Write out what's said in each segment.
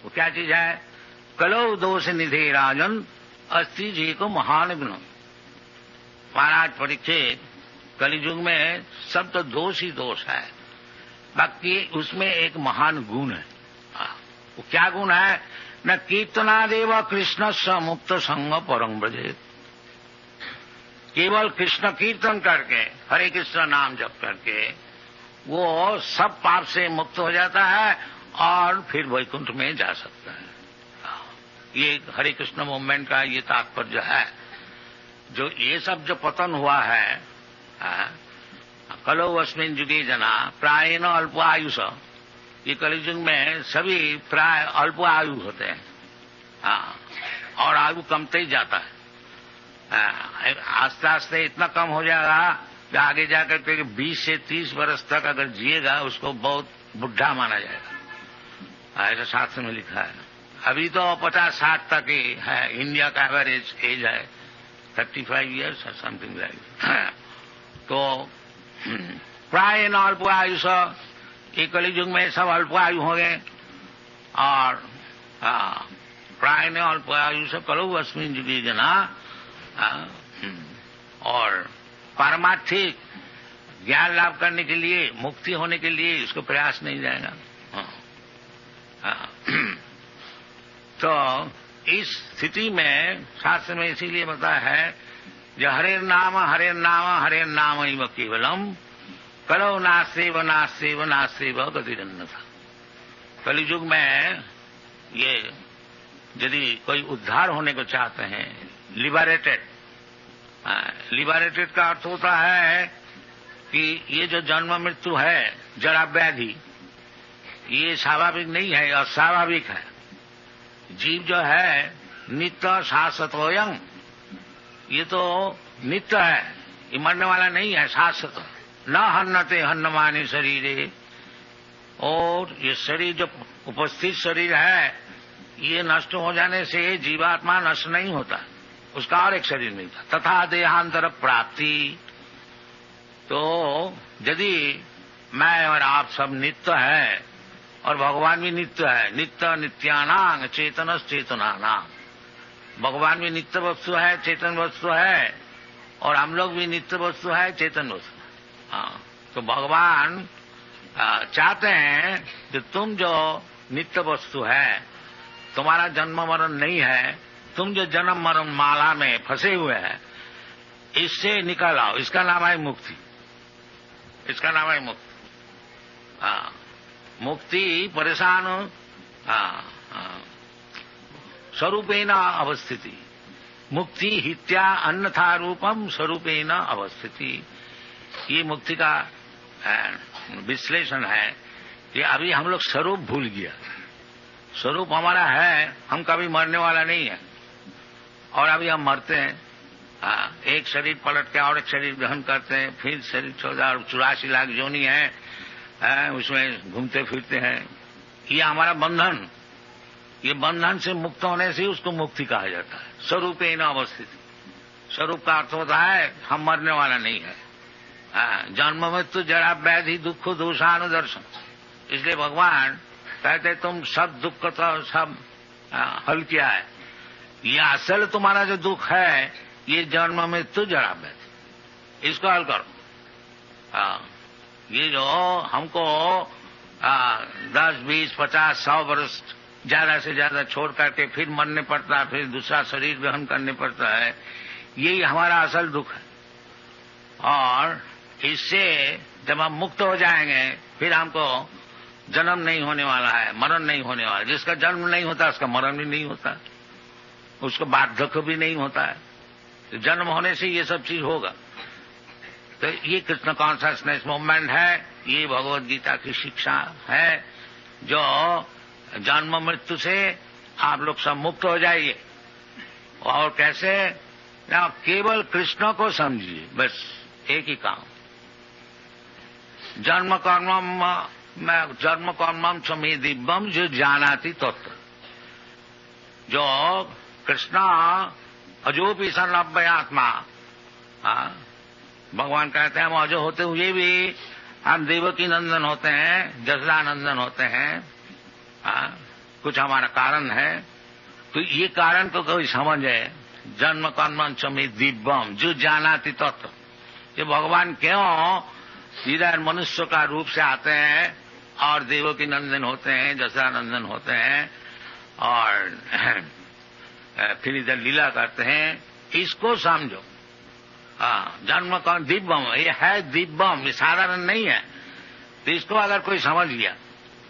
वो क्या चीज है? कलो दोष निधि राजन अस्ति जी को महान गुण। महाराज परीक्षित, कलियुग में सब तो दोष ही दोष है, बाकी उसमें एक महान गुण है। वो क्या गुण है? न कीर्तनादेव कृष्ण स मुक्त संग परम ब्रजेत। केवल कृष्ण कीर्तन करके, हरे कृष्ण नाम जप करके वो सब पाप से मुक्त हो जाता है और फिर वैकुंठ में जा सकता है। ये हरे कृष्ण मूवमेंट का ये तात्पर्य है। जो ये सब जो पतन हुआ है, कलो अस्मिन् युगे जना प्रायेण अल्प आयुष, ये कलियुग में सभी प्राय अल्प आयु होते हैं। और आयु कमते ही जाता है। आस्ते आस्ते इतना कम हो जाएगा कि आगे जाकर के 20 से 30 वर्ष तक अगर जिएगा उसको बहुत बुढ़ा माना जाएगा। ऐसा शास्त्र में लिखा है। अभी तो 50-60 तक ही है, इंडिया का एवरेज एज है 35 ईयर्स और समथिंग लाइक। तो प्राय न अल्प आयुष, ये कलियुग में सब अल्प आयु हो गए। और प्राय न अल्प आयुष कलो अस्मिन् युगे जना, और पारमार्थिक ज्ञान लाभ करने के लिए, मुक्ति होने के लिए इसको प्रयास नहीं जाएगा। तो इस स्थिति में शास्त्र में इसीलिए बताया है जो हरे नाम हरे नाम हरे नाम इव केवलम कलो नास्तेव नास्तेव नास्तेव गतिरन्यथा। कलियुग में ये यदि कोई उद्धार होने को चाहते हैं, लिबरेटेड, लिबरेटेड का अर्थ होता है कि ये जो जन्म मृत्यु है, जरा व्याधि, ये स्वाभाविक नहीं है, अस्वाभाविक है। जीव जो है नित्य शाश्वतोयं, ये तो नित्य है, ये मरने वाला नहीं है, शाश्वत। न हन्नते हन्नमाने शरीरे, और ये शरीर जो उपस्थित शरीर है ये नष्ट हो जाने से जीवात्मा नष्ट नहीं होता, उसका और एक शरीर मिलता। तथा देहांतर प्राप्ति। तो यदि मैं और आप सब नित्य है और भगवान भी नित्य है, नित्य नित्यानांग चेतनस चेतनानांग, भगवान भी नित्य वस्तु है, चेतन वस्तु है, और हम लोग भी नित्य वस्तु है, चेतन वस्तु। तो भगवान चाहते हैं कि तुम जो नित्य वस्तु है, तुम्हारा जन्म मरण नहीं है, तुम जो जन्म मरण माला में फंसे हुए हैं, इससे निकल आओ। इसका नाम है मुक्ति, इसका नाम है मुक्ति। मुक्ति परेशान स्वरूपेण अवस्थिति, मुक्ति हित्या अन्यथा रूपम स्वरूपेण अवस्थिति। ये मुक्ति का विश्लेषण है कि अभी हम लोग स्वरूप भूल गया। स्वरूप हमारा है, हम कभी मरने वाला नहीं है, और अभी हम मरते हैं। एक शरीर पलट के और एक शरीर ग्रहण करते हैं, फिर शरीर 84 लाख योनि है, उसमें घूमते फिरते हैं। ये हमारा बंधन, ये बंधन से मुक्त होने से उसको मुक्ति कहा जाता है। स्वरूपेण अवस्थिति, स्वरूप का अर्थ होता है हम मरने वाला नहीं है। जन्म मृत्यु जरा व्याधि दुख दोषानुदर्शन, इसलिए भगवान कहते तुम सब दुख तो सब हल किया है। ये असल तुम्हारा जो दुख है ये जन्म मृत्यु जरा व्याधि, इसको हल करो। ये जो हमको 10, 20, 50, 100 वर्ष ज्यादा से ज्यादा छोड़ करके फिर मरने पड़ता है, फिर दूसरा शरीर ग्रहण करने पड़ता है, यही हमारा असल दुख है। और इससे जब हम मुक्त हो जाएंगे फिर हमको जन्म नहीं होने वाला है, मरण नहीं होने वाला। जिसका जन्म नहीं होता उसका मरण भी नहीं होता, उसको बार्धक्य भी नहीं होता है। तो जन्म होने से ये सब चीज होगा। तो ये कृष्ण कॉन्शसनेस मूवमेंट है, ये भगवत गीता की शिक्षा है, जो जन्म मृत्यु से आप लोग सब मुक्त हो जाइए। और कैसे? ना केवल कृष्ण को समझिए, बस एक ही काम। जन्म कर्मम समी दिव्यम जो जानाति तत्व, जो कृष्ण अजोपि सन अव्ययात्मा, भगवान कहते हैं हम अजो होते हुए भी हम देवकी नंदन होते हैं, जसरा नंदन होते हैं, कुछ हमारा कारण है। तो ये कारण को कोई समझे, जन्म कर्म च मे दिव्यम, जो जानाति तत्व, ये भगवान क्यों इधर मनुष्य का रूप से आते हैं और देवों की नंदन होते हैं, जसरा नंदन होते हैं और फिर इधर लीला करते हैं, इसको समझो। जन्म कर्म दिव्यम, ये है दिव्यम, ये साधारण नहीं है। तो इसको अगर कोई समझ लिया,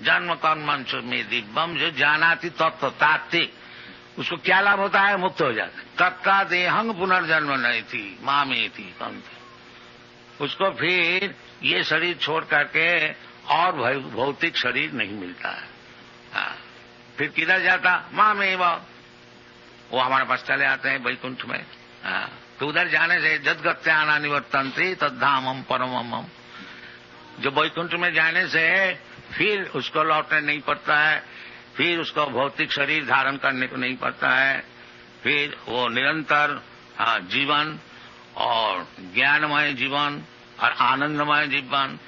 जन्म कर्म में दिव्यम, जो जानाति तत्व तात्ति, उसको क्या लाभ होता है? मुक्त हो जाता है। तत्का देहंग पुनर्जन्म नहीं थी माँ में थी कंति, उसको फिर ये शरीर छोड़ करके और भौतिक शरीर नहीं मिलता है। फिर किधर जाता? माँ में वो हमारे पास चले आते हैं वैकुंठ में। तो उधर जाने से जदगत्याना निवर्तन्ते तद्धामम परमम, जो वैकुंठ में जाने से फिर उसको लौटने नहीं पड़ता है, फिर उसको भौतिक शरीर धारण करने को नहीं पड़ता है, फिर वो निरंतर जीवन और ज्ञानमय जीवन और आनंदमय जीवन,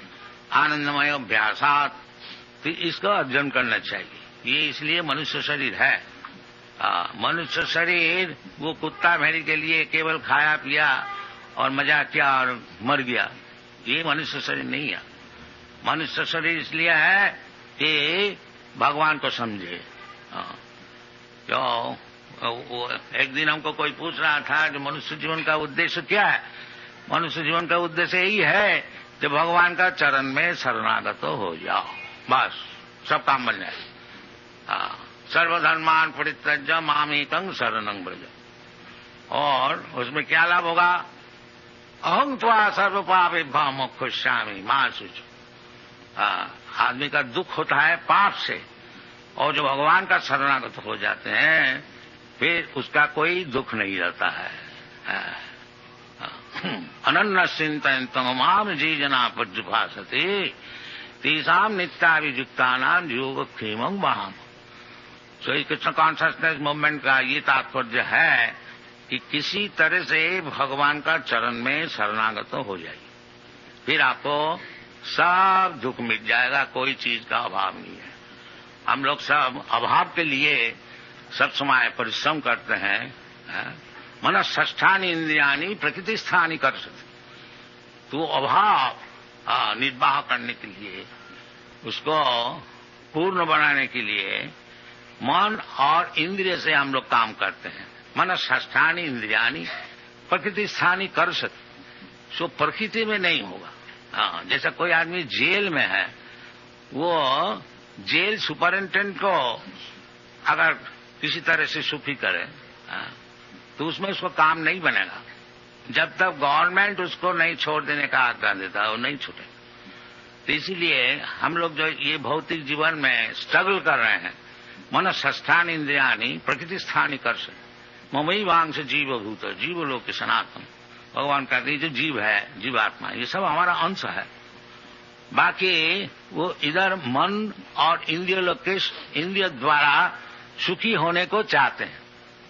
आनंदमय अभ्यासात, तो इसको अर्जन करना चाहिए। ये इसलिए मनुष्य शरीर है। मनुष्य शरीर वो कुत्ता भेड़ी के लिए केवल खाया पिया और मजा किया और मर गया, ये मनुष्य शरीर नहीं है। मनुष्य शरीर इसलिए है कि भगवान को समझे। जो एक दिन हमको कोई पूछ रहा था कि मनुष्य जीवन का उद्देश्य क्या है? मनुष्य जीवन का उद्देश्य यही है कि भगवान का चरण में शरणागत हो जाओ, बस सब काम बन जाए। सर्वधर्मान परित्यज्य मामेकं शरणं व्रज। और उसमें क्या लाभ होगा? अहं त्वा सर्व पापेभ्यो मोक्षयिष्यामि मा शुचि। आदमी का दुख होता है पाप से, और जो भगवान का शरणागत हो जाते हैं फिर उसका कोई दुख नहीं रहता है। अनन्य चिंतन माम जी जना पर्युपासते तेषाम नित्याभियुक्तानां योगक्षेमं वहाम। तो कृष्ण कॉन्शसनेस मूवमेंट का ये तात्पर्य है कि किसी तरह से भगवान का चरण में शरणागत हो जाइए, फिर आपको सब दुख मिट जाएगा, कोई चीज का अभाव नहीं है। हम लोग सब अभाव के लिए सब समय परिश्रम करते हैं। मन षष्ठानि इंद्रियानि प्रकृति स्थानी कर सकते, तो अभाव निर्वाह करने के लिए, उसको पूर्ण बनाने के लिए मन और इंद्रिय से हम लोग काम करते हैं। मन षष्ठानि इंद्रियानि प्रकृति स्थानी कर सकते, सो प्रकृति में नहीं होगा। जैसा कोई आदमी जेल में है, वो जेल सुपरिंटेंडेंट को अगर किसी तरह से सुखी करे तो उसमें उसको काम नहीं बनेगा। जब तक गवर्नमेंट उसको नहीं छोड़ देने का आज्ञा देता है वो नहीं छूटे। तो इसीलिए हम लोग जो ये भौतिक जीवन में स्ट्रगल कर रहे हैं, मन षष्ठानि इंद्रियानि प्रकृति स्थानी कर सकते ममई वांश जीव भूत जीव लोक सनातन। भगवान कहते हैं जो जीव है, जीवात्मा, ये सब हमारा अंश है। बाकी वो इधर मन और इंद्रिय लोक के इंद्रिय द्वारा सुखी होने को चाहते हैं।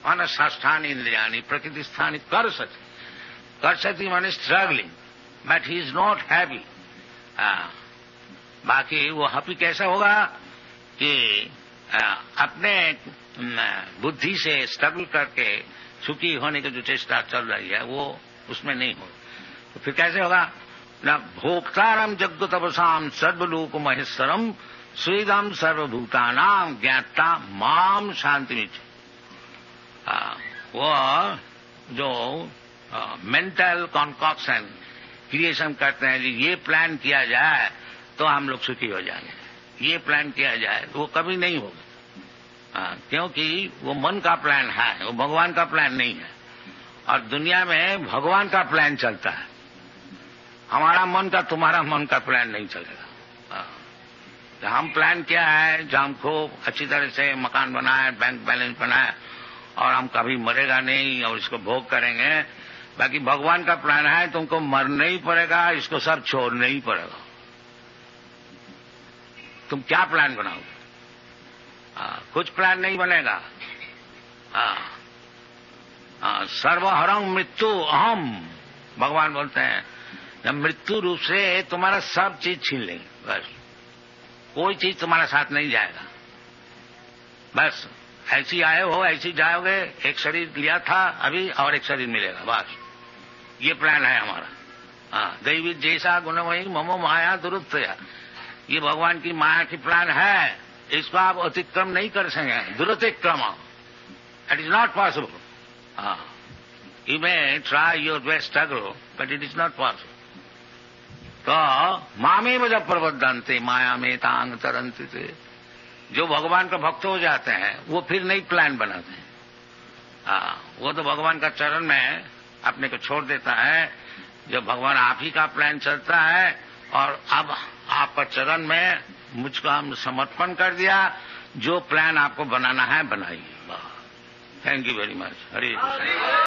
मन षष्ठानि इंद्रियानि प्रकृति स्थानी कर सकती माने struggling, but he is not happy. बाकी वो हैप्पी कैसा होगा कि अपने बुद्धि से स्ट्रगल करके सुखी होने की जो चेष्टा चल रही है वो उसमें नहीं हो, तो फिर कैसे होगा? न भोक्तारम जग्गु तपसाम सर्वलोक महेश्वरम स्वेदम सर्वभूतानाम ज्ञाता माम शांति मिच। वो जो मेंटल कॉन्कॉक्शन क्रिएशन करते हैं, ये प्लान किया जाए तो हम लोग सुखी हो जाएंगे, ये प्लान किया जाए, वो कभी नहीं होगा। क्योंकि वो मन का प्लान है, वो भगवान का प्लान नहीं है। और दुनिया में भगवान का प्लान चलता है, हमारा मन का तुम्हारा मन का प्लान नहीं चलेगा। तो हम प्लान क्या है, जो हम खूब अच्छी तरह से मकान बनाए, बैंक बैलेंस बनाए और हम कभी मरेगा नहीं और इसको भोग करेंगे। बाकी भगवान का प्लान है तुमको मरना ही पड़ेगा, इसको सब छोड़ना ही पड़ेगा। तुम क्या प्लान बनाओगे? कुछ प्लान नहीं बनेगा। सर्वहरं मृत्यु अहम, भगवान बोलते हैं जब मृत्यु रूप से तुम्हारा सब चीज छीन लेंगे, बस कोई चीज तुम्हारा साथ नहीं जाएगा। बस ऐसी आए हो ऐसी जाओगे, एक शरीर लिया था अभी और एक शरीर मिलेगा, बस ये प्लान है हमारा। हाँ, दैवी जैसा गुणमयी ममो माया दुरुत्तया, ये भगवान की माया की प्लान है, इसको आप अतिक्रम नहीं कर सकेंगे, दुरुतिक्रम, इट इज नॉट पॉसिबल। हाँ, you may try your best struggle but it is not possible. तो मामेव जब प्रबद्धन्ते माया में तांग तरंति थे, जो भगवान का भक्त हो जाते हैं वो फिर नई प्लान बनाते हैं। हाँ, वो तो भगवान का चरण में अपने को छोड़ देता है, जब भगवान आप ही का प्लान चलता है, और अब आपका चरण में मुझको हम समर्पण कर दिया, जो प्लान आपको बनाना है बनाइए। Thank you very much. Hare Krishna.